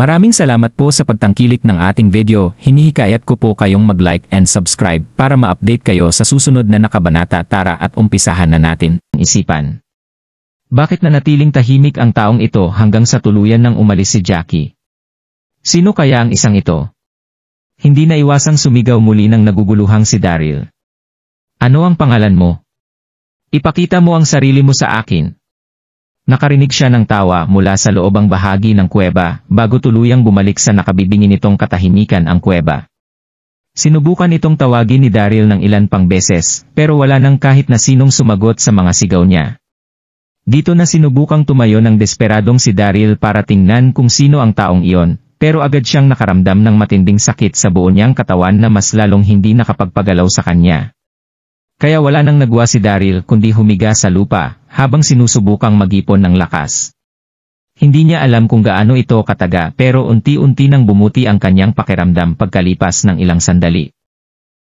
Maraming salamat po sa pagtangkilik ng ating video. Hinihikayat ko po kayong mag-like and subscribe para ma-update kayo sa susunod na nakabanata. Tara at umpisahan na natin ang isipan. Bakit nanatiling tahimik ang taong ito hanggang sa tuluyan nang umalis si Jackie? Sino kaya ang isang ito? Hindi na iwasang sumigaw muli ng naguguluhang si Daryl. Ano ang pangalan mo? Ipakita mo ang sarili mo sa akin. Nakarinig siya ng tawa mula sa loobang bahagi ng kuweba bago tuluyang bumalik sa nakabibingin nitong katahimikan ang kuweba. Sinubukan itong tawagin ni Daryl ng ilan pang beses pero wala nang kahit na sinong sumagot sa mga sigaw niya. Dito na sinubukang tumayo ng desperadong si Daryl para tingnan kung sino ang taong iyon, pero agad siyang nakaramdam ng matinding sakit sa buo niyang katawan na mas lalong hindi nakapagpagalaw sa kanya. Kaya wala nang nagawa si Daryl kundi humiga sa lupa habang sinusubukang mag-ipon ng lakas. Hindi niya alam kung gaano ito kataga pero unti-unti nang bumuti ang kanyang pakiramdam pagkalipas ng ilang sandali.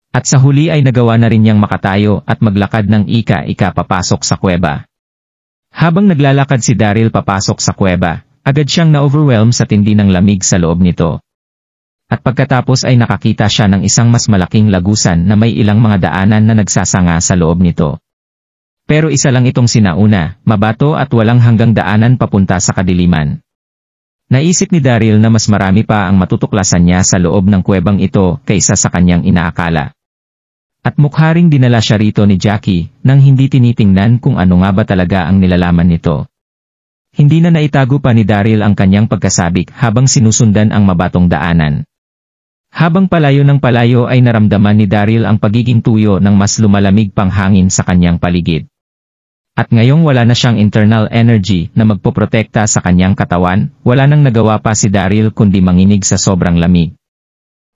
At sa huli ay nagawa na rin niyang makatayo at maglakad ng ika-ika papasok sa kuweba. Habang naglalakad si Daryl papasok sa kuweba, agad siyang na-overwhelm sa tindi ng lamig sa loob nito. At pagkatapos ay nakakita siya ng isang mas malaking lagusan na may ilang mga daanan na nagsasanga sa loob nito. Pero isa lang itong sinauna, mabato at walang hanggang daanan papunta sa kadiliman. Naisip ni Daryl na mas marami pa ang matutuklasan niya sa loob ng kuwebang ito kaysa sa kanyang inaakala. At mukha ring dinala siya rito ni Jackie nang hindi tinitingnan kung ano nga ba talaga ang nilalaman nito. Hindi na naitago pa ni Daryl ang kanyang pagkasabik habang sinusundan ang mabatong daanan. Habang palayo ng palayo ay naramdaman ni Daryl ang pagiging tuyo ng mas lumalamig pang hangin sa kanyang paligid. At ngayong wala na siyang internal energy na magpoprotekta sa kanyang katawan, wala nang nagawa pa si Daryl kundi manginig sa sobrang lamig.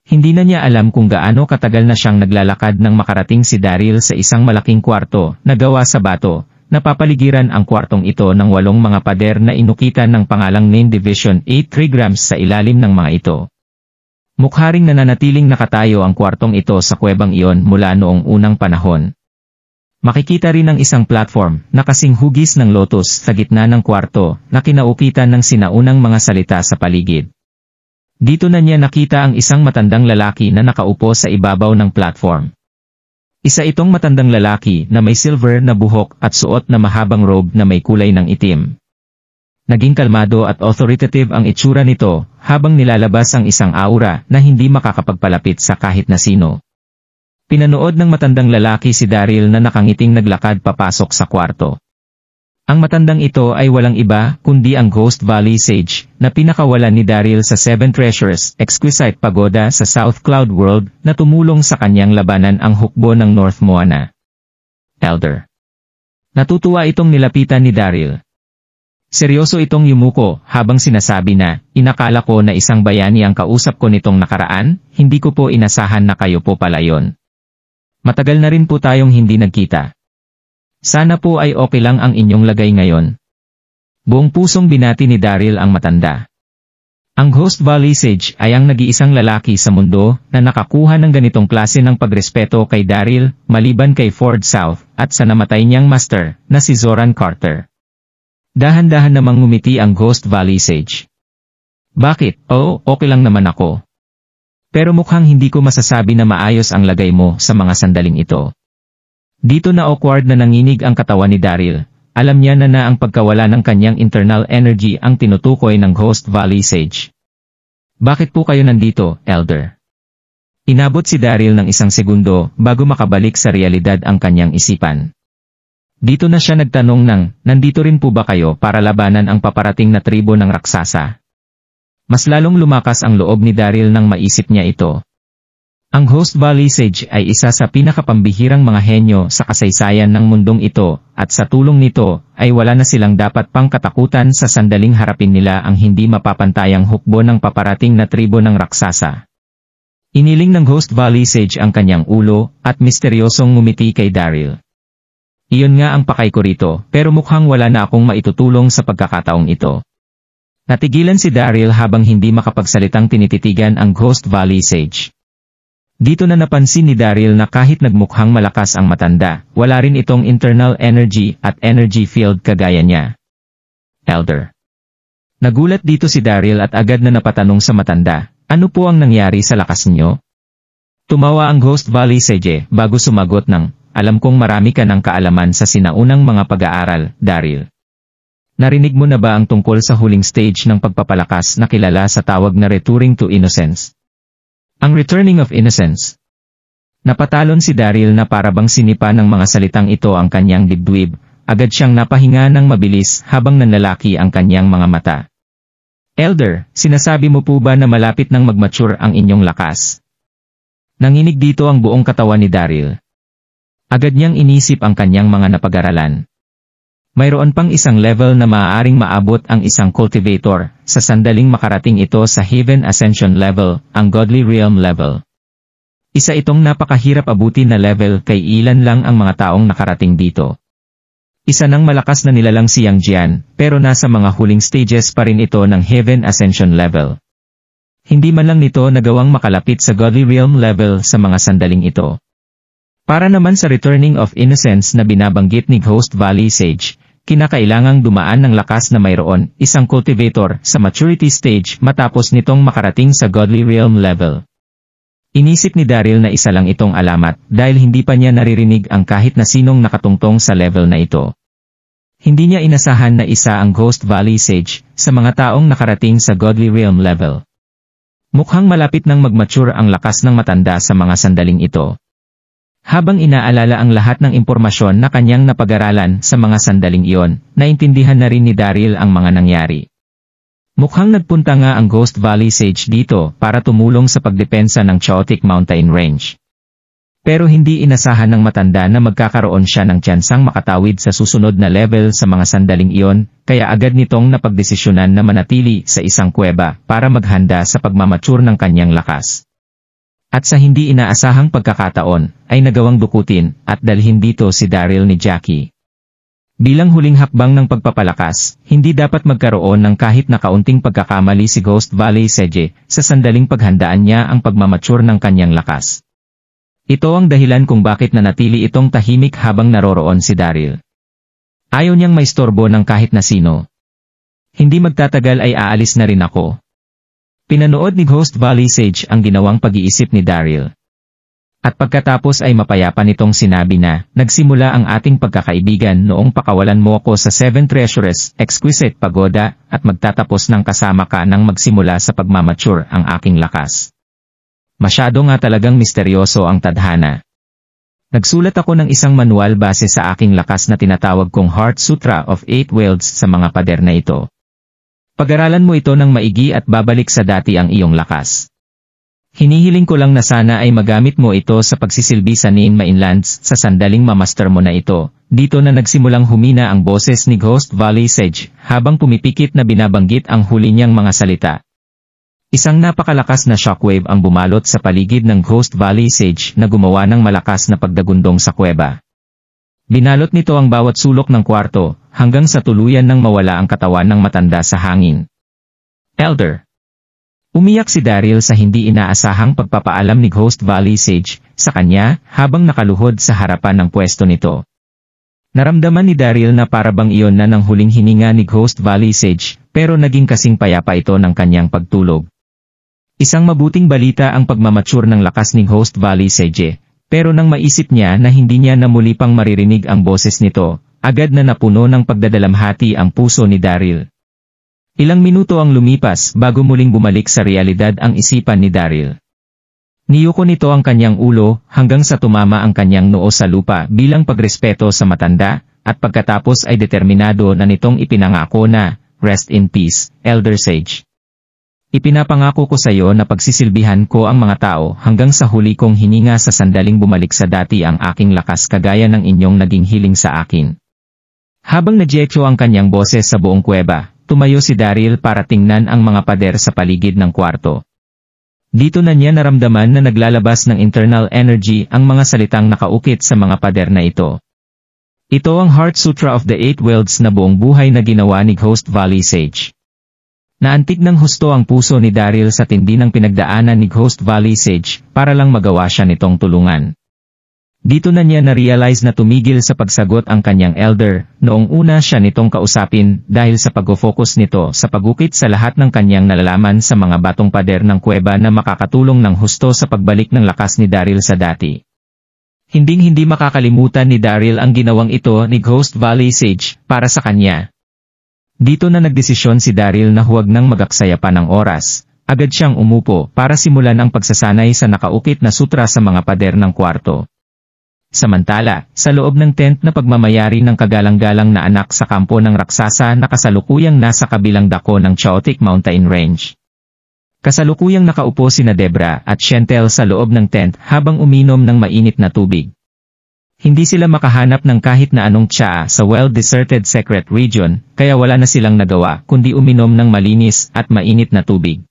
Hindi na niya alam kung gaano katagal na siyang naglalakad nang makarating si Daryl sa isang malaking kwarto na gawa sa bato. Napapaligiran ang kwartong ito ng 8 mga pader na inukitan ng pangalang Main Division 8 3 sa ilalim ng mga ito. Mukha ring nananatiling nakatayo ang kwartong ito sa kuwebang iyon mula noong unang panahon. Makikita rin ang isang platform na kasing hugis ng lotus sa gitna ng kwarto na kinaukitan ng sinaunang mga salita sa paligid. Dito na niya nakita ang isang matandang lalaki na nakaupo sa ibabaw ng platform. Isa itong matandang lalaki na may silver na buhok at suot na mahabang robe na may kulay ng itim. Naging kalmado at authoritative ang itsura nito habang nilalabas ang isang aura na hindi makakapagpalapit sa kahit na sino. Pinanood ng matandang lalaki si Daryl na nakangiting naglakad papasok sa kwarto. Ang matandang ito ay walang iba kundi ang Ghost Valley Sage na pinakawalan ni Daryl sa 7 Treasures Exquisite Pagoda sa South Cloud World na tumulong sa kanyang labanan ang hukbo ng North Moana. Elder. Natutuwa itong nilapitan ni Daryl. Seryoso itong yumuko habang sinasabi na, inakala ko na isang bayani ang kausap ko nitong nakaraan, hindi ko po inasahan na kayo po pala yon. Matagal na rin po tayong hindi nagkita. Sana po ay okay lang ang inyong lagay ngayon. Buong pusong binati ni Daryl ang matanda. Ang Ghost Valley Sage ay ang nag-iisang lalaki sa mundo na nakakuha ng ganitong klase ng pagrespeto kay Daryl, maliban kay Ford South at sa namatay niyang master na si Zoran Carter. Dahan-dahan namang ngumiti ang Ghost Valley Sage. Bakit? Oo, okay lang naman ako. Pero mukhang hindi ko masasabi na maayos ang lagay mo sa mga sandaling ito. Dito na awkward na nanginig ang katawan ni Daryl. Alam niya na ang pagkawala ng kanyang internal energy ang tinutukoy ng Ghost Valley Sage. Bakit po kayo nandito, Elder? Inabot si Daryl ng isang segundo bago makabalik sa realidad ang kanyang isipan. Dito na siya nagtanong ng, nandito rin po ba kayo para labanan ang paparating na tribo ng raksasa? Mas lalong lumakas ang loob ni Daryl nang maisip niya ito. Ang Ghost Valley Sage ay isa sa pinakapambihirang mga henyo sa kasaysayan ng mundong ito, at sa tulong nito, ay wala na silang dapat pang katakutan sa sandaling harapin nila ang hindi mapapantayang hukbo ng paparating na tribo ng raksasa. Iniling ng Ghost Valley Sage ang kanyang ulo, at misteryosong ngumiti kay Daryl. Iyon nga ang pakay ko rito, pero mukhang wala na akong maitutulong sa pagkakataong ito. Natigilan si Daryl habang hindi makapagsalitang tinititigan ang Ghost Valley Sage. Dito na napansin ni Daryl na kahit nagmukhang malakas ang matanda, wala rin itong internal energy at energy field kagaya niya. Elder. Nagulat dito si Daryl at agad na napatanong sa matanda, ano po ang nangyari sa lakas niyo? Tumawa ang Ghost Valley Sage bago sumagot ng, alam kong marami ka ng kaalaman sa sinaunang mga pag-aaral, Daryl. Narinig mo na ba ang tungkol sa huling stage ng pagpapalakas na kilala sa tawag na Returning to Innocence? Ang Returning of Innocence. Napatalon si Daryl na parabang sinipa ng mga salitang ito ang kanyang dibdib, agad siyang napahinga ng mabilis habang nanlalaki ang kanyang mga mata. Elder, sinasabi mo po ba na malapit nang mag-mature ang inyong lakas? Nanginig dito ang buong katawan ni Daryl. Agad niyang inisip ang kanyang mga napag-aralan. Mayroon pang isang level na maaaring maabot ang isang cultivator, sa sandaling makarating ito sa Heaven Ascension level, ang Godly Realm level. Isa itong napakahirap abutin na level kay ilan lang ang mga taong nakarating dito. Isa ng malakas na nilalang si Yang Jian, pero nasa mga huling stages pa rin ito ng Heaven Ascension level. Hindi man lang nito nagawang makalapit sa Godly Realm level sa mga sandaling ito. Para naman sa Returning of Innocence na binabanggit ni Ghost Valley Sage, kinakailangang dumaan ng lakas na mayroon isang cultivator sa maturity stage matapos nitong makarating sa Godly Realm level. Inisip ni Daryl na isa lang itong alamat dahil hindi pa niya naririnig ang kahit na sinong nakatungtong sa level na ito. Hindi niya inasahan na isa ang Ghost Valley Sage sa mga taong nakarating sa Godly Realm level. Mukhang malapit nang mag-mature ang lakas ng matanda sa mga sandaling ito. Habang inaalala ang lahat ng impormasyon na kanyang napag-aralan sa mga sandaling iyon, naintindihan na rin ni Daryl ang mga nangyari. Mukhang nagpunta nga ang Ghost Valley Sage dito para tumulong sa pagdepensa ng Chaotic Mountain Range. Pero hindi inasahan ng matanda na magkakaroon siya ng tsansang makatawid sa susunod na level sa mga sandaling iyon, kaya agad nitong napagdesisyonan na manatili sa isang kuweba para maghanda sa pagmamature ng kanyang lakas. At sa hindi inaasahang pagkakataon, ay nagawang dukutin at dalhin dito si Daryl ni Jackie. Bilang huling hakbang ng pagpapalakas, hindi dapat magkaroon ng kahit na kaunting pagkakamali si Ghost Valley Sage sa sandaling paghandaan niya ang pagmamature ng kanyang lakas. Ito ang dahilan kung bakit nanatili itong tahimik habang naroroon si Daryl. Ayaw niyang maistorbo ng kahit na sino. Hindi magtatagal ay aalis na rin ako. Pinanood ni Ghost Valley Sage ang ginawang pag-iisip ni Daryl. At pagkatapos ay mapayapa nitong sinabi na, nagsimula ang ating pagkakaibigan noong pakawalan mo ako sa Seven Treasures, Exquisite Pagoda, at magtatapos ng kasama ka nang magsimula sa pagmamature ang aking lakas. Masyado nga talagang misteryoso ang tadhana. Nagsulat ako ng isang manual base sa aking lakas na tinatawag kong Heart Sutra of Eight Worlds sa mga pader na ito. Pag-aralan mo ito ng maigi at babalik sa dati ang iyong lakas. Hinihiling ko lang na sana ay magamit mo ito sa pagsisilbi sa Nine Mainlands sa sandaling mamaster mo na ito. Dito na nagsimulang humina ang boses ni Ghost Valley Sage habang pumipikit na binabanggit ang huli niyang mga salita. Isang napakalakas na shockwave ang bumalot sa paligid ng Ghost Valley Sage na gumawa ng malakas na pagdagundong sa kuweba. Binalot nito ang bawat sulok ng kwarto hanggang sa tuluyan nang mawala ang katawan ng matanda sa hangin. Elder. Umiyak si Daryl sa hindi inaasahang pagpapaalam ni Ghost Valley Sage sa kanya habang nakaluhod sa harapan ng pwesto nito. Naramdaman ni Daryl na parabang iyon na ng huling hininga ni Ghost Valley Sage, pero naging kasing payapa ito ng kanyang pagtulog. Isang mabuting balita ang pagmamature ng lakas ni Ghost Valley Sage, pero nang maisip niya na hindi niya na muli pang maririnig ang boses nito, agad na napuno ng pagdadalamhati ang puso ni Daryl. Ilang minuto ang lumipas bago muling bumalik sa realidad ang isipan ni Daryl. Niyuko nito ang kanyang ulo hanggang sa tumama ang kanyang noo sa lupa bilang pagrespeto sa matanda, at pagkatapos ay determinado na nitong ipinangako na, rest in peace, Elder Sage. Ipinapangako ko sa iyo na pagsisilbihan ko ang mga tao hanggang sa huli kong hininga sa sandaling bumalik sa dati ang aking lakas kagaya ng inyong naging hiling sa akin. Habang nadiyetso ang kanyang boses sa buong kuweba, tumayo si Daryl para tingnan ang mga pader sa paligid ng kwarto. Dito na niya naramdaman na naglalabas ng internal energy ang mga salitang nakaukit sa mga pader na ito. Ito ang Heart Sutra of the Eight Worlds na buong buhay na ginawa ni Ghost Valley Sage. Naantig ng husto ang puso ni Daryl sa tindi ng pinagdaanan ni Ghost Valley Sage para lang magawa siya nitong tulungan. Dito na niya na-realize na tumigil sa pagsagot ang kanyang elder, noong una siya nitong kausapin dahil sa pag-focus nito sa pagukit sa lahat ng kanyang nalalaman sa mga batong pader ng kuweba na makakatulong ng husto sa pagbalik ng lakas ni Daryl sa dati. Hinding-hindi makakalimutan ni Daryl ang ginawang ito ni Ghost Valley Sage para sa kanya. Dito na nagdesisyon si Daryl na huwag nang magaksaya pa ng oras. Agad siyang umupo para simulan ang pagsasanay sa nakaukit na sutra sa mga pader ng kwarto. Samantala, sa loob ng tent na pagmamayari ng kagalang-galang na anak sa kampo ng raksasa na kasalukuyang nasa kabilang dako ng Chaotic Mountain Range. Kasalukuyang nakaupo sina Debra at Shentel sa loob ng tent habang uminom ng mainit na tubig. Hindi sila makahanap ng kahit na anong tsaa sa well-deserted secret region, kaya wala na silang nagawa kundi uminom ng malinis at mainit na tubig.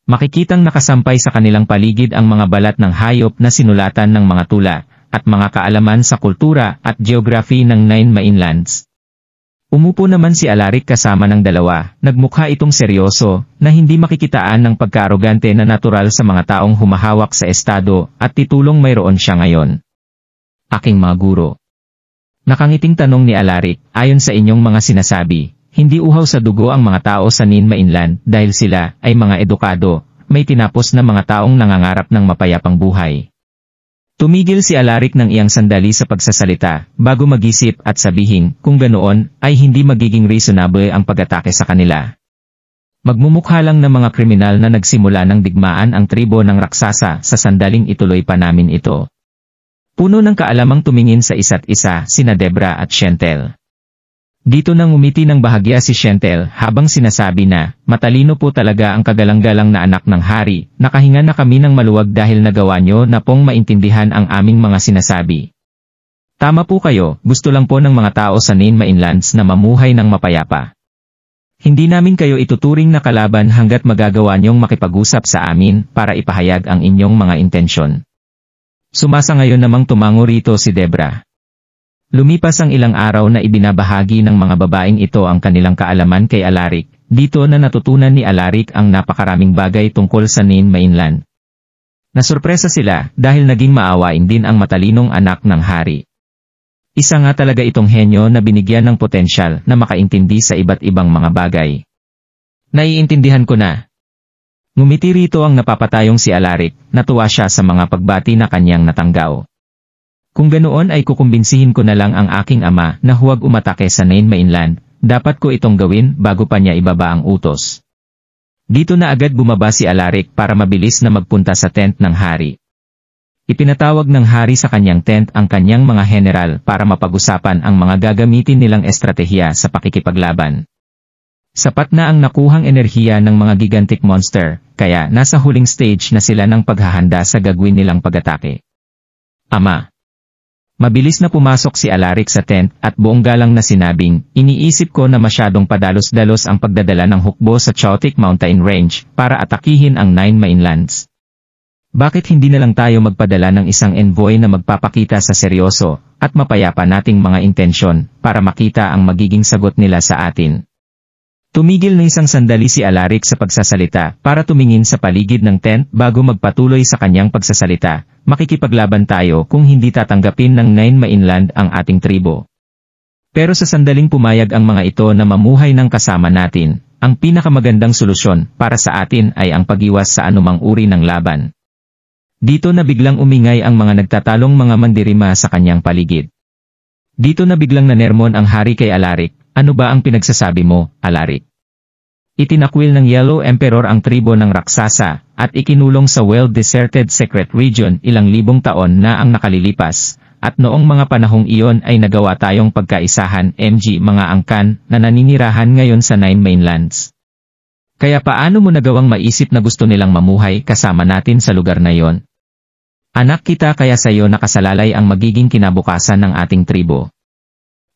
Makikitang nakasampay sa kanilang paligid ang mga balat ng hayop na sinulatan ng mga tula, at mga kaalaman sa kultura at geography ng Nine Mainlands. Umupo naman si Alaric kasama ng dalawa, nagmukha itong seryoso, na hindi makikitaan ng pagkaarogante na natural sa mga taong humahawak sa estado, at titulong mayroon siya ngayon. Aking mga guro. Nakangiting tanong ni Alaric, ayon sa inyong mga sinasabi, hindi uhaw sa dugo ang mga tao sa Nine Mainland dahil sila ay mga edukado, may tinapos na mga taong nangangarap ng mapayapang buhay. Tumigil si Alaric ng iyang sandali sa pagsasalita, bago mag-isip at sabihin, kung ganoon, ay hindi magiging reasonable ang pag-atake sa kanila. Magmumukha lang ng mga kriminal na nagsimula ng digmaan ang tribo ng raksasa sa sandaling ituloy pa namin ito. Puno ng kaalamang tumingin sa isa't isa sina Debra at Shentel. Dito nang umiti ng bahagya si Shentel habang sinasabi na, matalino po talaga ang kagalang-galang na anak ng hari, nakahinga na kami ng maluwag dahil nagawa nyo na pong maintindihan ang aming mga sinasabi. Tama po kayo, gusto lang po ng mga tao sa Nine Mainlands na mamuhay ng mapayapa. Hindi namin kayo ituturing na kalaban hanggat magagawa nyong makipag-usap sa amin para ipahayag ang inyong mga intensyon. Sumasangayon namang tumango rito si Debra. Lumipas ang ilang araw na ibinabahagi ng mga babaeng ito ang kanilang kaalaman kay Alaric, dito na natutunan ni Alaric ang napakaraming bagay tungkol sa Nine Mainland. Nasurpresa sila dahil naging maawain din ang matalinong anak ng hari. Isa nga talaga itong henyo na binigyan ng potensyal na makaintindi sa iba't ibang mga bagay. Naiintindihan ko na. Ngumiti rito ang napapatayong si Alaric, natuwa siya sa mga pagbati na kanyang natanggaw. Kung ganoon ay kukumbinsihin ko na lang ang aking ama na huwag umatake sa Nine Mainland, dapat ko itong gawin bago pa niya ibaba ang utos. Dito na agad bumaba si Alaric para mabilis na magpunta sa tent ng hari. Ipinatawag ng hari sa kanyang tent ang kanyang mga general para mapag-usapan ang mga gagamitin nilang estratehiya sa pakikipaglaban. Sapat na ang nakuhang enerhiya ng mga gigantic monster, kaya nasa huling stage na sila ng paghahanda sa gagawin nilang pag-atake. Ama. Mabilis na pumasok si Alaric sa tent at buong galang na sinabing, iniisip ko na masyadong padalos-dalos ang pagdadala ng hukbo sa Chaotic Mountain Range para atakihin ang Nine Mainlands. Bakit hindi na lang tayo magpadala ng isang envoy na magpapakita sa seryoso at mapayapa nating mga intensyon para makita ang magiging sagot nila sa atin? Tumigil na isang sandali si Alaric sa pagsasalita para tumingin sa paligid ng tent bago magpatuloy sa kanyang pagsasalita. Makikipaglaban tayo kung hindi tatanggapin ng Nine Mainland ang ating tribo. Pero sa sandaling pumayag ang mga ito na mamuhay ng kasama natin, ang pinakamagandang solusyon para sa atin ay ang pag-iwas sa anumang uri ng laban. Dito na biglang umingay ang mga nagtatalong mga mandirima sa kanyang paligid. Dito na biglang nanermon ang hari kay Alaric. Ano ba ang pinagsasabi mo, Alaric? Itinakwil ng Yellow Emperor ang tribo ng raksasa, at ikinulong sa well-deserted secret region ilang libong taon na ang nakalilipas, at noong mga panahong iyon ay nagawa tayong pagkaisahan mga angkan na naninirahan ngayon sa Nine Mainlands. Kaya paano mo nagawang maisip na gusto nilang mamuhay kasama natin sa lugar na yon? Anak kita kaya sayo nakasalalay ang magiging kinabukasan ng ating tribo.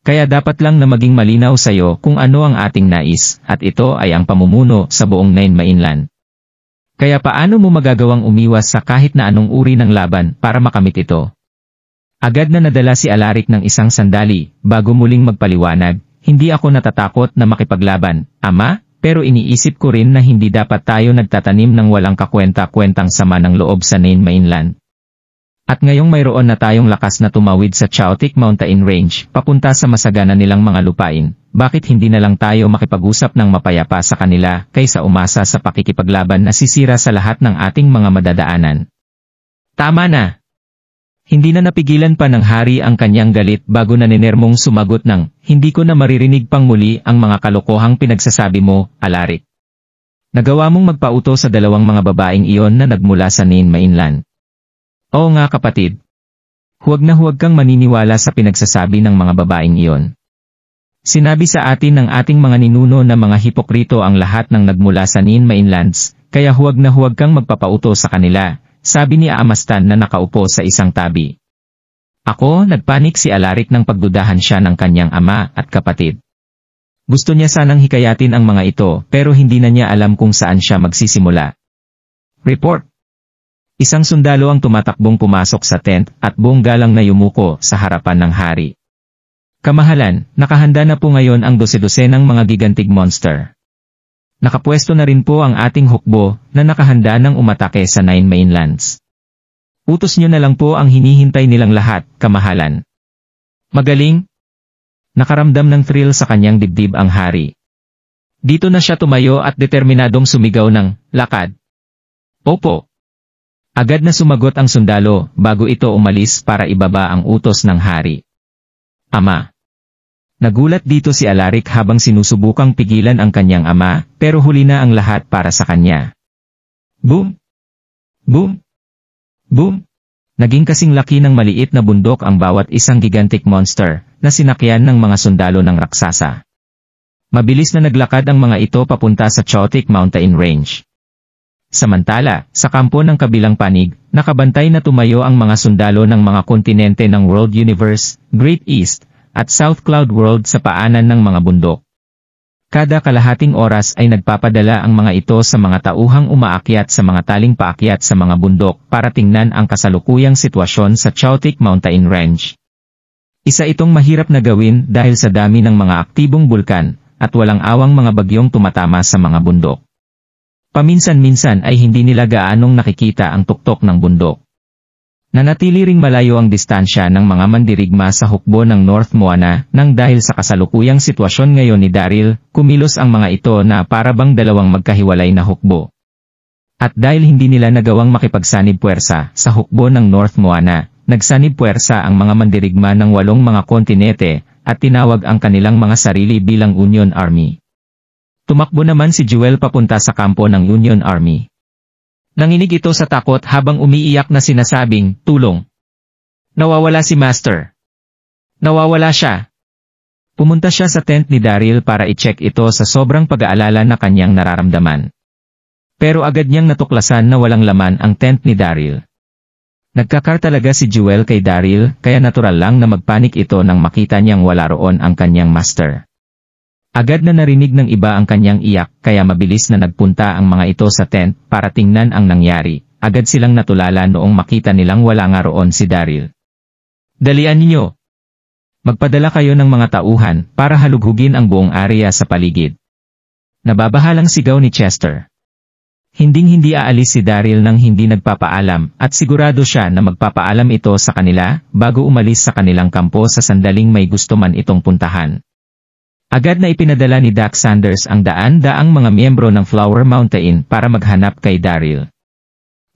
Kaya dapat lang na maging malinaw sa iyo kung ano ang ating nais, at ito ay ang pamumuno sa buong Nine Mainland. Kaya paano mo magagawang umiwas sa kahit na anong uri ng laban para makamit ito? Agad na nadala si Alaric ng isang sandali, bago muling magpaliwanag, hindi ako natatakot na makipaglaban, ama, pero iniisip ko rin na hindi dapat tayo nagtatanim ng walang kakwenta-kwentang sama ng loob sa Nine Mainland. At ngayong mayroon na tayong lakas na tumawid sa Chaotic Mountain Range, papunta sa masagana nilang mga lupain, bakit hindi na lang tayo makipag-usap ng mapayapa sa kanila, kaysa umasa sa pakikipaglaban na sisira sa lahat ng ating mga madadaanan? Tama na! Hindi na napigilan pa ng hari ang kanyang galit bago na ninermong sumagot ng, hindi ko na maririnig pang muli ang mga kalokohang pinagsasabi mo, Alaric. Nagawa mong magpauto sa dalawang mga babaeng iyon na nagmula sa Nain Mainland. Oo nga kapatid. Huwag na huwag kang maniniwala sa pinagsasabi ng mga babaeng iyon. Sinabi sa atin ng ating mga ninuno na mga hipokrito ang lahat ng nagmula sa Nain Mainlands, kaya huwag na huwag kang magpapauto sa kanila, sabi ni Aamastan na nakaupo sa isang tabi. Ako, nagpanik si Alaric nang pagdudahan siya ng kanyang ama at kapatid. Gusto niya sanang hikayatin ang mga ito pero hindi na niya alam kung saan siya magsisimula. Report. Isang sundalo ang tumatakbong pumasok sa tent at buong galang na yumuko sa harapan ng hari. Kamahalan, nakahanda na po ngayon ang 12 ng mga gigantic monster. Nakapwesto na rin po ang ating hukbo na nakahanda ng umatake sa Nain Mainlands. Utos nyo na lang po ang hinihintay nilang lahat, kamahalan. Magaling? Nakaramdam ng thrill sa kanyang dibdib ang hari. Dito na siya tumayo at determinadong sumigaw ng, lakad. Opo. Agad na sumagot ang sundalo bago ito umalis para ibaba ang utos ng hari. Ama. Nagulat dito si Alaric habang sinusubukang pigilan ang kanyang ama, pero huli na ang lahat para sa kanya. Boom! Boom! Boom! Naging kasing laki ng maliit na bundok ang bawat isang gigantic monster na sinakyan ng mga sundalo ng raksasa. Mabilis na naglakad ang mga ito papunta sa Chaotic Mountain Range. Samantala, sa kampo ng kabilang panig, nakabantay na tumayo ang mga sundalo ng mga kontinente ng World Universe, Great East, at South Cloud World sa paanan ng mga bundok. Kada kalahating oras ay nagpapadala ang mga ito sa mga tauhang umaakyat sa mga taling paakyat sa mga bundok para tingnan ang kasalukuyang sitwasyon sa Chaotic Mountain Range. Isa itong mahirap na gawin dahil sa dami ng mga aktibong bulkan at walang awang mga bagyong tumatama sa mga bundok. Paminsan-minsan ay hindi nila gaanong nakikita ang tuktok ng bundok. Nanatili ring malayo ang distansya ng mga mandirigma sa hukbo ng North Moana nang dahil sa kasalukuyang sitwasyon ngayon ni Daryl, kumilos ang mga ito na parabang dalawang magkahiwalay na hukbo. At dahil hindi nila nagawang makipagsanib puwersa sa hukbo ng North Moana, nagsanib puwersa ang mga mandirigma ng 8 mga kontinente at tinawag ang kanilang mga sarili bilang Union Army. Tumakbo naman si Jewel papunta sa kampo ng Union Army. Nanginig ito sa takot habang umiiyak na sinasabing, tulong. Nawawala si Master. Nawawala siya. Pumunta siya sa tent ni Daryl para i-check ito sa sobrang pag-aalala na kanyang nararamdaman. Pero agad niyang natuklasan na walang laman ang tent ni Daryl. Nagkakar talaga si Jewel kay Daryl kaya natural lang na magpanik ito nang makita niyang wala roon ang kanyang master. Agad na narinig ng iba ang kanyang iyak kaya mabilis na nagpunta ang mga ito sa tent para tingnan ang nangyari. Agad silang natulala noong makita nilang wala nga roon si Daryl. Dalian ninyo! Magpadala kayo ng mga tauhan para halughugin ang buong area sa paligid. Nababahalang sigaw ni Chester. Hinding-hindi aalis si Daryl nang hindi nagpapaalam at sigurado siya na magpapaalam ito sa kanila bago umalis sa kanilang kampo sa sandaling may gusto man itong puntahan. Agad na ipinadala ni Doc Sanders ang daan-daang mga miyembro ng Flower Mountain para maghanap kay Daryl.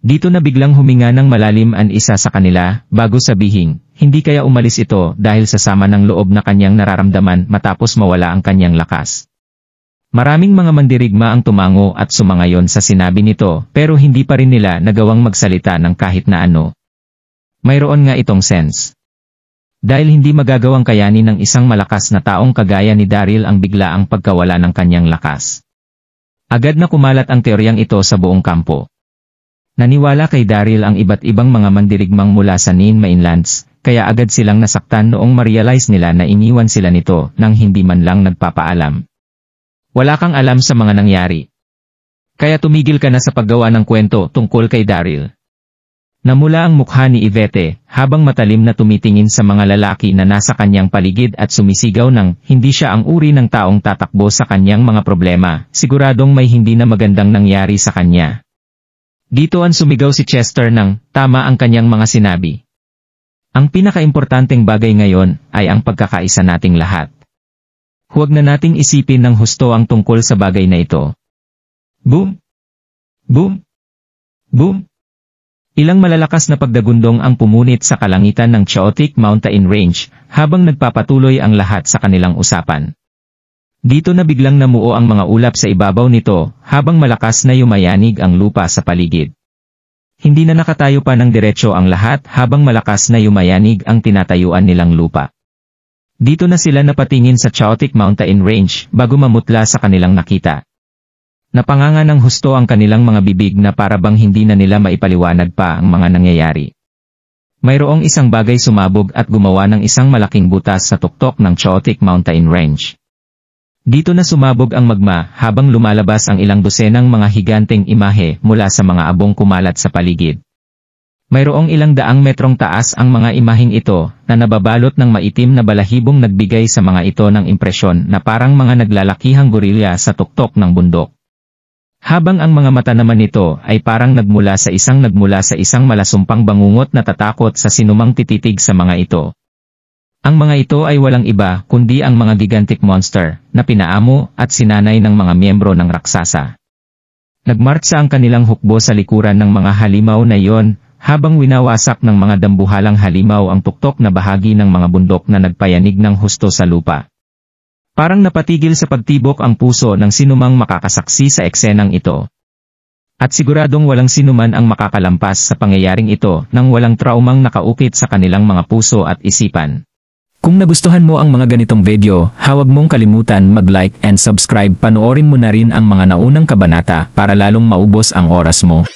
Dito na biglang huminga ng malalim ang isa sa kanila bago sabihin, hindi kaya umalis ito dahil sa sama ng loob na kanyang nararamdaman matapos mawala ang kanyang lakas. Maraming mga mandirigma ang tumango at sumangayon sa sinabi nito pero hindi pa rin nila nagawang magsalita ng kahit na ano. Mayroon nga itong sense. Dahil hindi magagawang kayanin ng isang malakas na taong kagaya ni Daryl ang biglaang pagkawala ng kanyang lakas. Agad na kumalat ang teoryang ito sa buong kampo. Naniwala kay Daryl ang iba't ibang mga mandirigmang mula sa Nain Mainlands, kaya agad silang nasaktan noong ma-realize nila na iniwan sila nito nang hindi man lang nagpapaalam. Wala kang alam sa mga nangyari. Kaya tumigil ka na sa paggawa ng kwento tungkol kay Daryl. Namula ang mukha ni Yvette habang matalim na tumitingin sa mga lalaki na nasa kanyang paligid at sumisigaw ng hindi siya ang uri ng taong tatakbo sa kanyang mga problema, siguradong may hindi na magandang nangyari sa kanya. Dito ang sumigaw si Chester ng tama ang kanyang mga sinabi. Ang pinakaimportanteng bagay ngayon ay ang pagkakaisa nating lahat. Huwag na nating isipin ng husto ang tungkol sa bagay na ito. Boom! Boom! Boom! Ilang malalakas na pagdagundong ang pumunit sa kalangitan ng Chaotic Mountain Range habang nagpapatuloy ang lahat sa kanilang usapan. Dito na biglang namuo ang mga ulap sa ibabaw nito habang malakas na yumayanig ang lupa sa paligid. Hindi na nakatayo pa ng diretso ang lahat habang malakas na yumayanig ang tinatayuan nilang lupa. Dito na sila napatingin sa Chaotic Mountain Range bago mamutla sa kanilang nakita. Napanganga ng husto ang kanilang mga bibig na parabang hindi na nila maipaliwanag pa ang mga nangyayari. Mayroong isang bagay sumabog at gumawa ng isang malaking butas sa tuktok ng Chaotic Mountain Range. Dito na sumabog ang magma habang lumalabas ang ilang dosenang mga higanteng imahe mula sa mga abong kumalat sa paligid. Mayroong ilang daang metrong taas ang mga imaheng ito na nababalot ng maitim na balahibong nagbigay sa mga ito ng impresyon na parang mga naglalakihang gorilya sa tuktok ng bundok. Habang ang mga mata naman nito ay parang nagmula sa isang malasumpang bangungot na tatakot sa sinumang tititig sa mga ito. Ang mga ito ay walang iba kundi ang mga gigantic monster na pinaamo at sinanay ng mga miyembro ng raksasa. Nagmartsa ang kanilang hukbo sa likuran ng mga halimaw na iyon habang winawasak ng mga dambuhalang halimaw ang tuktok na bahagi ng mga bundok na nagpayanig ng husto sa lupa. Parang napatigil sa pagtibok ang puso ng sinumang makakasaksi sa eksenang ito. At siguradong walang sinuman ang makakalampas sa pangyayaring ito nang walang traumang nakaukit sa kanilang mga puso at isipan. Kung nagustuhan mo ang mga ganitong video, huwag mong kalimutan mag-like and subscribe. Panoorin mo na rin ang mga naunang kabanata para lalong maubos ang oras mo.